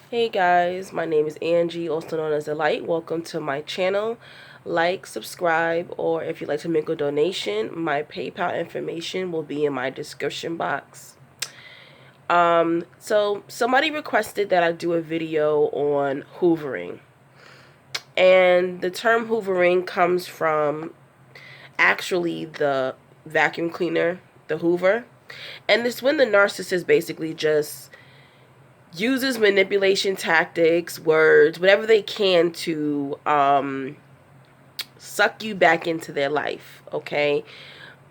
Hey guys, my name is Angie, also known as The Light. Welcome to my channel. Like, subscribe, or if you'd like to make a donation, my PayPal information will be in my description box. So somebody requested that I do a video on hoovering. And the term hoovering comes from actually the vacuum cleaner, the Hoover. And it's when the narcissist basically just uses manipulation tactics, words, whatever they can to suck you back into their life, okay?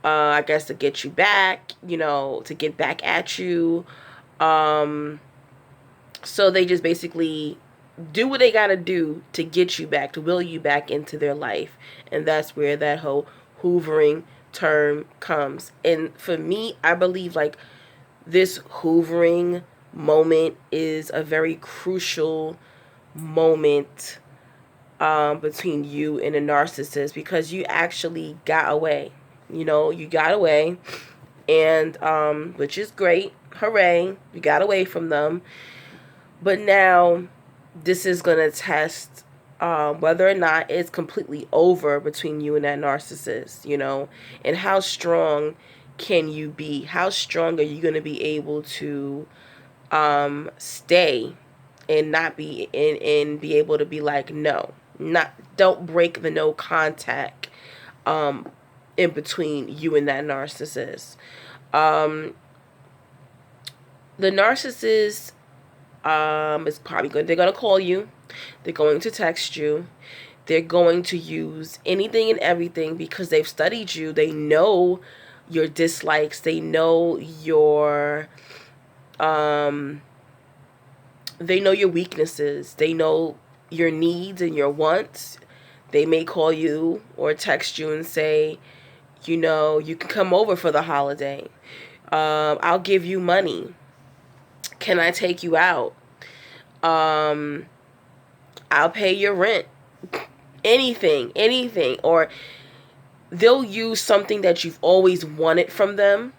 I guess to get you back, to get back at you. So they just basically do what they gotta do to get you back, to will you back into their life. And that's where that whole hoovering term comes. And for me, I believe like this hoovering moment is a very crucial moment between you and a narcissist, because you actually got away. You got away, and which is great. Hooray, you got away from them. But now this is going to test whether or not it's completely over between you and that narcissist, and how strong can you be? How strong are you going to be able to stay and not be and be able to be like, no, not, don't break the no contact in between you and that narcissist. The narcissist is probably good. They're gonna call you. They're going to text you. They're going to use anything and everything because they've studied you. They know your dislikes. They know your they know your weaknesses. They know your needs and your wants. They may call you or text you and say, you can come over for the holiday. I'll give you money. Can I take you out? I'll pay your rent. Anything. Or they'll use something that you've always wanted from them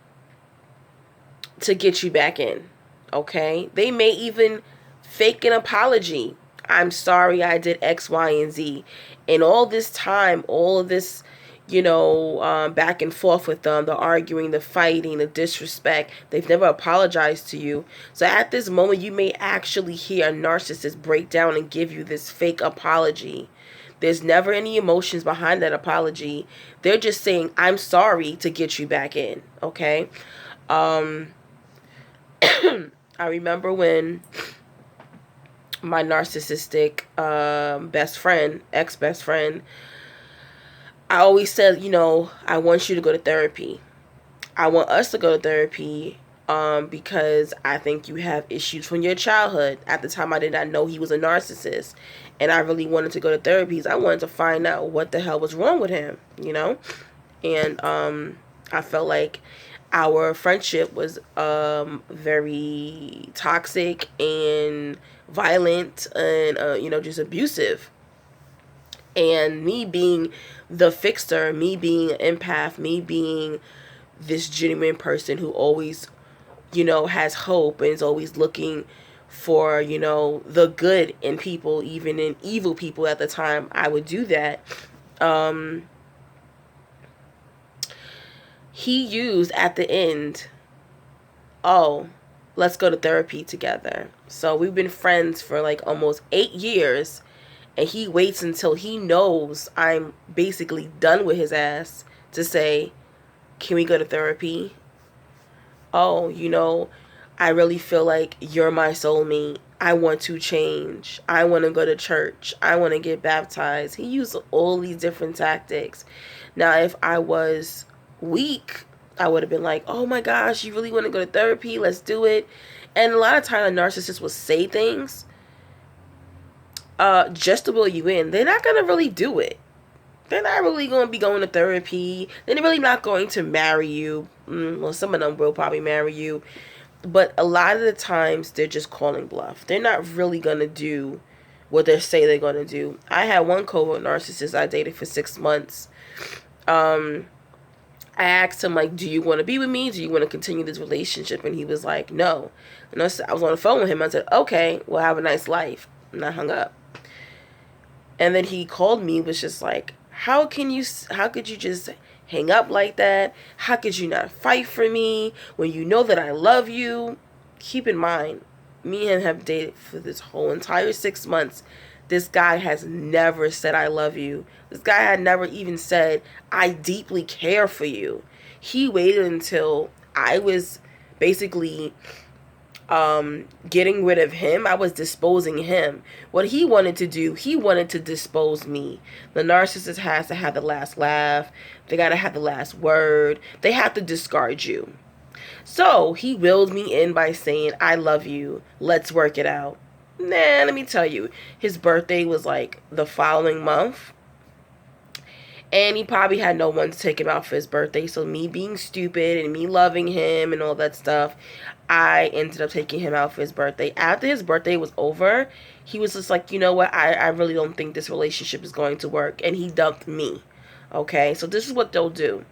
to get you back in. Okay? They may even fake an apology. I'm sorry I did X, Y, and Z. And all this time, all of this, back and forth with them, the arguing, the fighting, the disrespect, they've never apologized to you. So at this moment, you may actually hear a narcissist break down and give you this fake apology. There's never any emotions behind that apology. They're just saying, I'm sorry, to get you back in. Okay? I remember when my narcissistic ex-best friend, I always said, I want you to go to therapy. I want us to go to therapy because I think you have issues from your childhood. At the time, I did not know he was a narcissist. And I really wanted to go to therapy because I wanted to find out what the hell was wrong with him, And I felt like our friendship was very toxic and violent and, just abusive. And me being the fixer, me being an empath, me being this genuine person who always, has hope and is always looking for, the good in people, even in evil people at the time, I would do that. He used at the end, oh, let's go to therapy together. So we've been friends for like almost 8 years. And he waits until he knows I'm basically done with his ass to say, can we go to therapy? Oh, I really feel like you're my soulmate. I want to change. I want to go to church. I want to get baptized. He used all these different tactics. Now, if I was weak, I would have been like, oh my gosh, you really want to go to therapy? Let's do it. And a lot of times a narcissist will say things just to will you in. They're not going to really do it. They're not really going to be going to therapy. They're really not going to marry you. Well, some of them will probably marry you. But a lot of the times, they're just calling bluff. They're not really going to do what they say they're going to do. I had one covert narcissist I dated for 6 months. I asked him, like, do you want to be with me? Do you want to continue this relationship? And he was like, no. And I was on the phone with him. I said, okay, well, have a nice life. And I hung up. And then he called me, was just like, how could you just hang up like that? How could you not fight for me when you know that I love you? Keep in mind, me and him have dated for this whole entire 6 months. This guy has never said I love you. This guy had never even said I deeply care for you. He waited until I was basically getting rid of him. I was disposing him. What he wanted to do, he wanted to dispose me. The narcissist has to have the last laugh. They got to have the last word. They have to discard you. So he willed me in by saying, I love you. Let's work it out. Nah, let me tell you, his birthday was like the following month. And he probably had no one to take him out for his birthday. So me being stupid and me loving him and all that stuff, I ended up taking him out for his birthday. After his birthday was over, he was just like, you know what? I really don't think this relationship is going to work. And he dumped me. Okay, so this is what they'll do.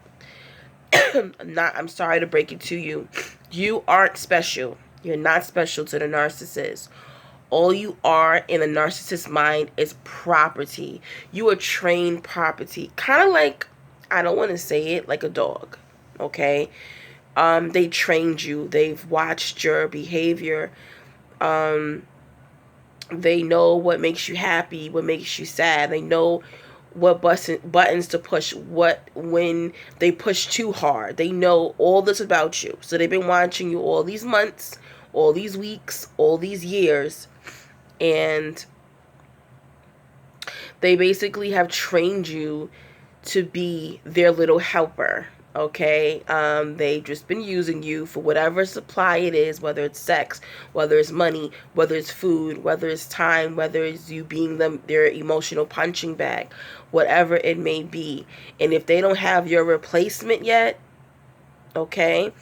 I'm sorry to break it to you. You aren't special. You're not special to the narcissist. All you are in a narcissist's mind is property. You are trained property. Kind of like, I don't want to say it, like a dog. Okay? They trained you. They've watched your behavior. They know what makes you happy, what makes you sad. They know what buttons to push, when they push too hard. They know all this about you. So they've been watching you all these months, all these weeks, all these years. And they basically have trained you to be their little helper. Okay, they've just been using you for whatever supply it is, whether it's sex, whether it's money, whether it's food, whether it's time, whether it's you being their emotional punching bag, whatever it may be. And if they don't have your replacement yet, okay,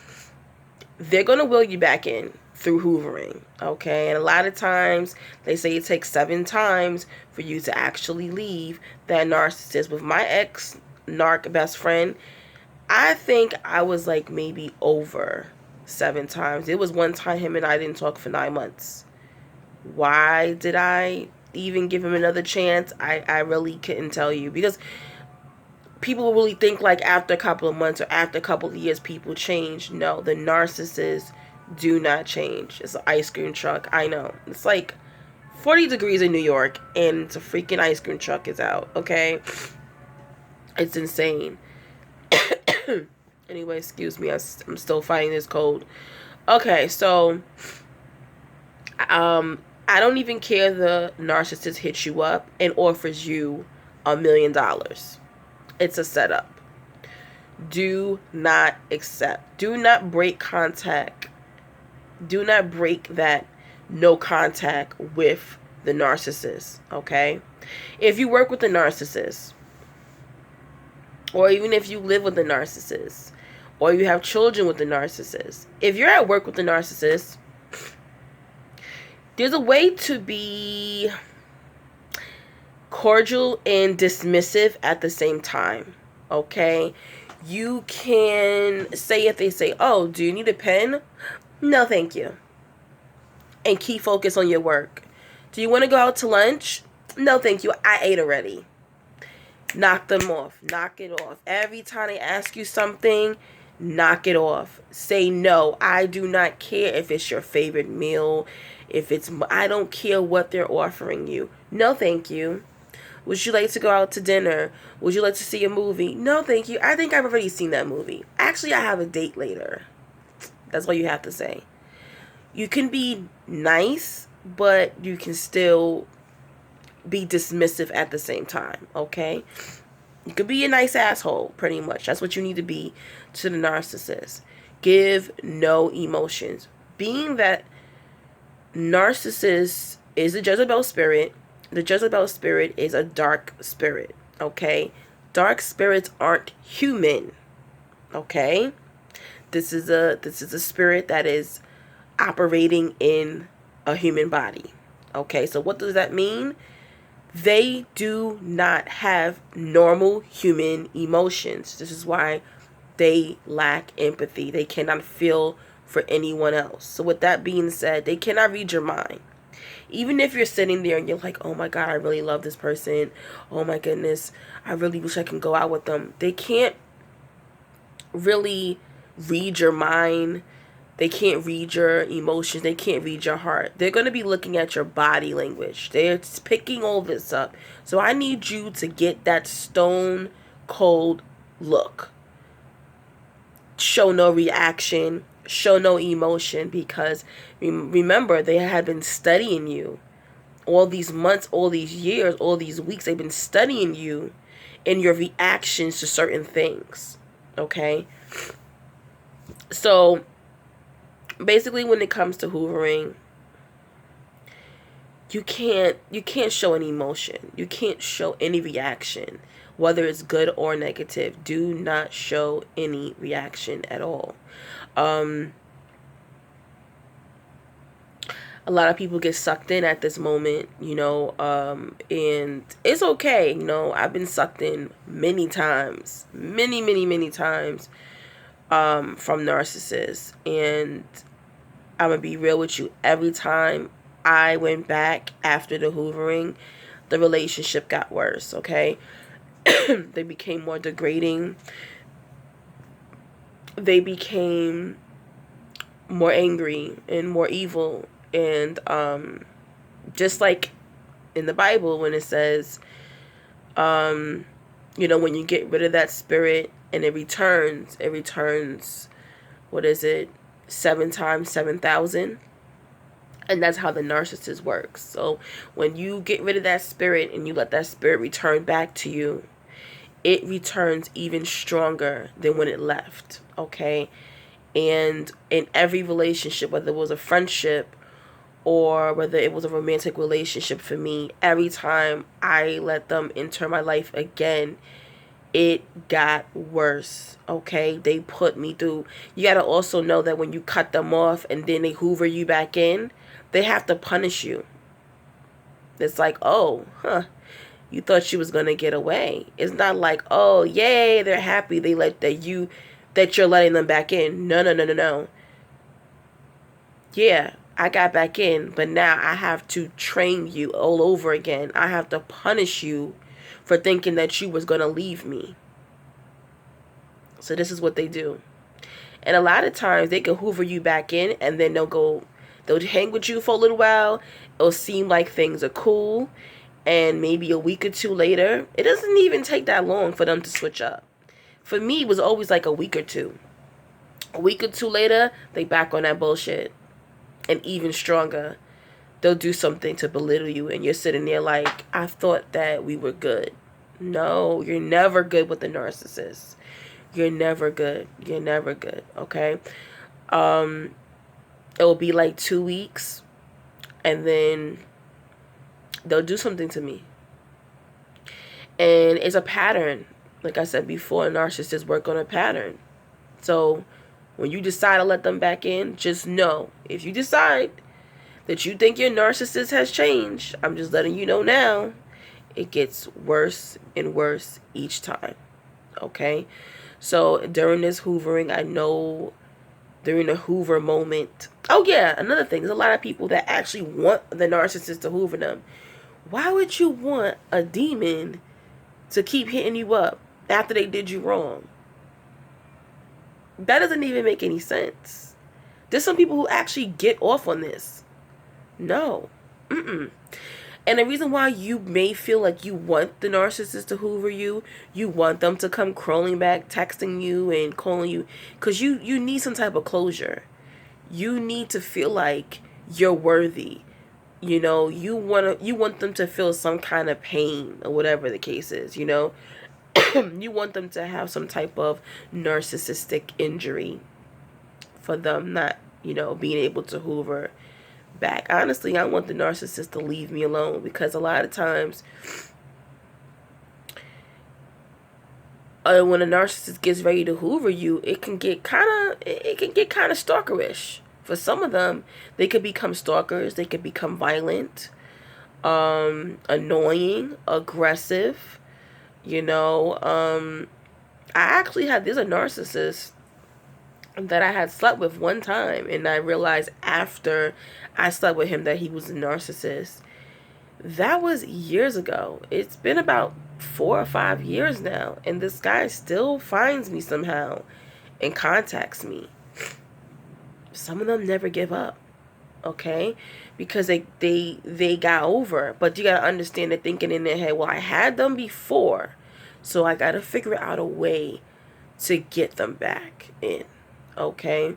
they're going to will you back in through hoovering, okay? And a lot of times, they say it takes 7 times for you to actually leave that narcissist. With my ex-narc best friend, I think I was like maybe over 7 times. It was one time him and I didn't talk for 9 months. Why did I even give him another chance? I really couldn't tell you, because people really think like after a couple of months or after a couple of years people change. No, the narcissists do not change. It's an ice cream truck. I know. It's like 40 degrees in New York and it's a freaking ice cream truck is out, okay? It's insane. Anyway, excuse me. I'm still fighting this cold. Okay, so I don't even care the narcissist hits you up and offers you $1 million. It's a setup. Do not accept. Do not break contact. Do not break that no contact with the narcissist, okay? If you work with the narcissist, or even if you live with the narcissist, or you have children with the narcissist, if you're at work with the narcissist, there's a way to be cordial and dismissive at the same time, okay? You can say, if they say, oh, do you need a pen? No, thank you. And keep focus on your work. Do you want to go out to lunch? No, thank you. I ate already. Knock them off. Knock it off. Every time they ask you something, knock it off. Say no. I do not care if it's your favorite meal. I don't care what they're offering you. No, thank you. Would you like to go out to dinner? Would you like to see a movie? No, thank you. I think I've already seen that movie. Actually, I have a date later. That's all you have to say. You can be nice, but you can still be dismissive at the same time, okay? You could be a nice asshole, pretty much. That's what you need to be to the narcissist. Give no emotions. Being that narcissist is a Jezebel spirit, the Jezebel spirit is a dark spirit, okay? Dark spirits aren't human, okay? This is a spirit that is operating in a human body. Okay, so what does that mean? They do not have normal human emotions. This is why they lack empathy. They cannot feel for anyone else. So with that being said, they cannot read your mind. Even if you're sitting there and you're like, oh my God, I really love this person. Oh my goodness, I really wish I can go out with them. They can't really read your mind. They can't read your emotions. They can't read your heart. They're going to be looking at your body language. They're picking all this up. So I need you to get that stone cold look. Show no reaction. Show no emotion, because remember, they had been studying you all these months, all these years, all these weeks. They've been studying you and your reactions to certain things. Okay? So basically, when it comes to hoovering, you can't show any emotion. You can't show any reaction, whether it's good or negative. Do not show any reaction at all. A lot of people get sucked in at this moment, and it's okay. I've been sucked in many times, many times, from narcissists, and I'm gonna be real with you. Every time I went back after the hoovering, the relationship got worse. Okay, they became more degrading. They became more angry and more evil, and just like in the Bible when it says, when you get rid of that spirit and it returns, what is it, 7 times 7,000? And that's how the narcissist works. So when you get rid of that spirit and you let that spirit return back to you, it returns even stronger than when it left. Okay? And in every relationship, whether it was a friendship or whether it was a romantic relationship, for me, every time I let them enter my life again, it got worse. Okay? They put me through. You got to also know that when you cut them off and then they hoover you back in, they have to punish you. It's like, oh, you thought she was going to get away. It's not like, oh, yay, they're happy they that you're letting them back in. No. Yeah, I got back in, but now I have to train you all over again. I have to punish you for thinking that you was going to leave me. So this is what they do. And a lot of times they can hoover you back in, and then they'll hang with you for a little while. It'll seem like things are cool. And maybe a week or two later, it doesn't even take that long for them to switch up. For me, it was always like a week or two. A week or two later, they back on that bullshit. And even stronger, they'll do something to belittle you. And you're sitting there like, I thought that we were good. No, you're never good with the narcissist. You're never good. You're never good, okay? It'll be like 2 weeks, and then they'll do something to me. And it's a pattern. Like I said before, narcissists work on a pattern. So when you decide to let them back in, just know, if you decide that you think your narcissist has changed, I'm just letting you know now, it gets worse and worse each time. Okay? So during this hoovering, I know during the Hoover moment. Oh yeah, another thing, there's a lot of people that actually want the narcissist to hoover them. Why would you want a demon to keep hitting you up after they did you wrong? That doesn't even make any sense. There's some people who actually get off on this. No. And the reason why you may feel like you want the narcissist to hoover you, you want them to come crawling back, texting you and calling you, because you need some type of closure. You need to feel like you're worthy. You want them to feel some kind of pain or whatever the case is, You want them to have some type of narcissistic injury for them not, being able to hoover back. Honestly, I want the narcissist to leave me alone, because a lot of times when a narcissist gets ready to hoover you, it can get kind of stalkerish. For some of them, they could become stalkers. They could become violent, annoying, aggressive. there's a narcissist that I had slept with one time, and I realized after I slept with him that he was a narcissist. That was years ago. It's been about 4 or 5 years now, and this guy still finds me somehow and contacts me. Some of them never give up, okay? Because they got over. But you gotta understand, they're thinking in their head, well, I had them before, so I gotta figure out a way to get them back in, okay?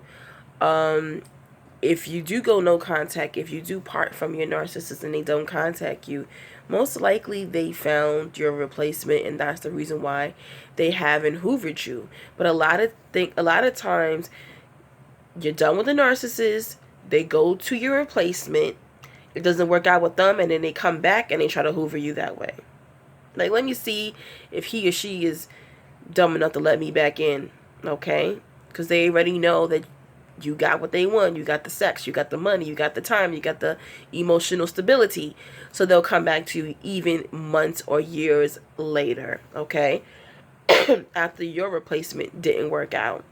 If you do go no contact, if you do part from your narcissist and they don't contact you, most likely they found your replacement, and that's the reason why they haven't hoovered you. But a lot of times you're done with the narcissist, they go to your replacement, it doesn't work out with them, and then they come back and they try to hoover you that way. Like, let me see if he or she is dumb enough to let me back in, okay? Because they already know that you got what they want. You got the sex, you got the money, you got the time, you got the emotional stability. So they'll come back to you even months or years later, okay? After your replacement didn't work out.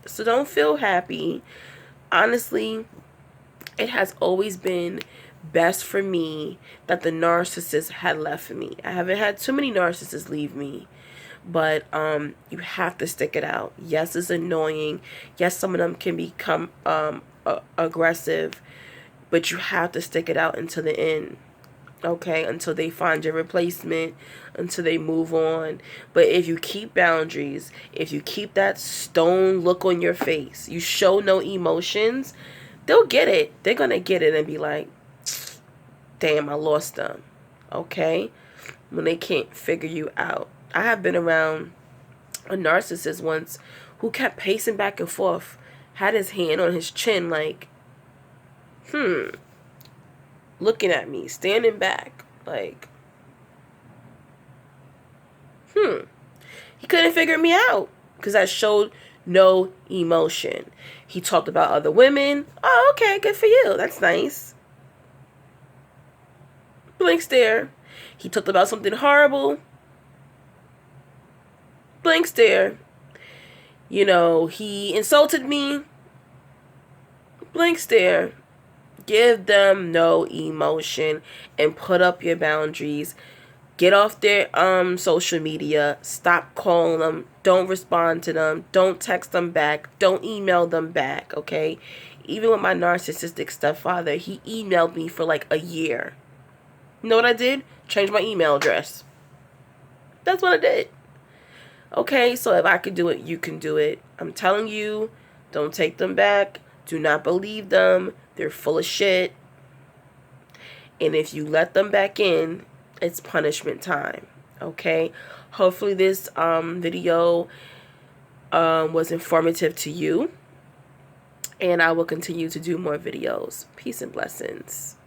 So don't feel happy. Honestly, it has always been best for me that the narcissist had left me. I haven't had too many narcissists leave me. But you have to stick it out. Yes, it's annoying. Yes, some of them can become aggressive, but you have to stick it out until the end, okay? Until they find your replacement, until they move on. But if you keep boundaries, if you keep that stone look on your face, you show no emotions, they'll get it. They're gonna get it and be like, damn, I lost them, okay? When they can't figure you out. I have been around a narcissist once who kept pacing back and forth, had his hand on his chin like, looking at me, standing back, like, He couldn't figure me out because I showed no emotion. He talked about other women. Oh, okay, good for you. That's nice. Blink stare. He talked about something horrible. Blank stare. You know, he insulted me. Blank stare. Give them no emotion and put up your boundaries. Get off their social media. Stop calling them. Don't respond to them. Don't text them back. Don't email them back, okay? Even with my narcissistic stepfather, he emailed me for like a year. You know what I did? Changed my email address. That's what I did. Okay, so if I could do it, you can do it. I'm telling you, don't take them back. Do not believe them. They're full of shit. And if you let them back in, it's punishment time. Okay? Hopefully this video was informative to you. And I will continue to do more videos. Peace and blessings.